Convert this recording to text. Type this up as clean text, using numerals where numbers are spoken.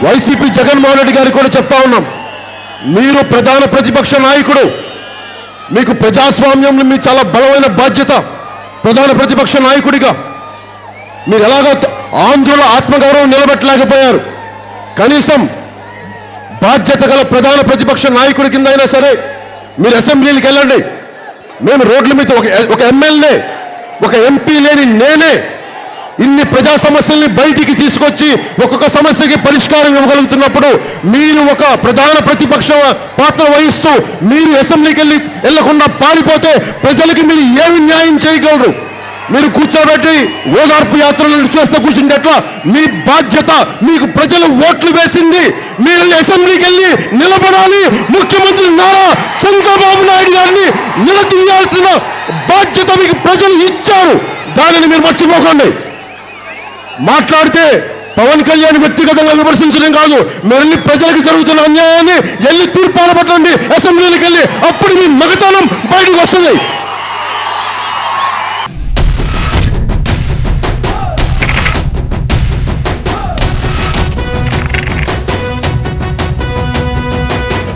YCP Jaganmohan Reddy గారికి కూడా చెప్తా ఉన్నాం, మీరు ప్రధాన ప్రతిపక్ష నాయకుడు, మీకు ప్రజాస్వామ్యంలో మీ చాలా బలమైన బాధ్యత. ప్రధాన ప్రతిపక్ష నాయకుడిగా మీరు ఎలాగో ఆంధ్రుల ఆత్మగౌరవం నిలబెట్టలేకపోయారు. కనీసం బాధ్యత గల ప్రధాన ప్రతిపక్ష నాయకుడి కింద అయినా సరే మీరు అసెంబ్లీకి వెళ్ళండి. మేము రోడ్ల మీద ఒక ఎమ్మెల్యే ఒక ఎంపీ లేని నేనే ఇన్ని ప్రజా సమస్యల్ని బయటికి తీసుకొచ్చి ఒక్కొక్క సమస్యకి పరిష్కారం ఇవ్వగలుగుతున్నప్పుడు మీరు ఒక ప్రధాన ప్రతిపక్ష పాత్ర వహిస్తూ మీరు అసెంబ్లీకి వెళ్లకుండా పారిపోతే ప్రజలకి మీరు ఏమి న్యాయం చేయగలరు? మీరు కూర్చోబెట్టి ఓదార్పు యాత్రలను చూస్తూ కూర్చుంటే ఎట్లా? మీ బాధ్యత, మీకు ప్రజలు ఓట్లు వేసింది, మీరు అసెంబ్లీకి వెళ్ళి నిలబడాలి. ముఖ్యమంత్రి నారా చంద్రబాబు నాయుడు గారిని నిలదీయాల్సిన బాధ్యత మీకు ప్రజలు ఇచ్చారు. దానిని మీరు మర్చిపోకండి. మాట్లాడితే పవన్ కళ్యాణ్ వ్యక్తిగతంగా విమర్శించడం కాదు, మీరు వెళ్ళి ప్రజలకు జరుగుతున్న అన్యాయాన్ని వెళ్ళి తీర్పాలు పట్టండి అసెంబ్లీకి వెళ్ళి. అప్పుడు మీ మగతనం బయటకు వస్తుంది.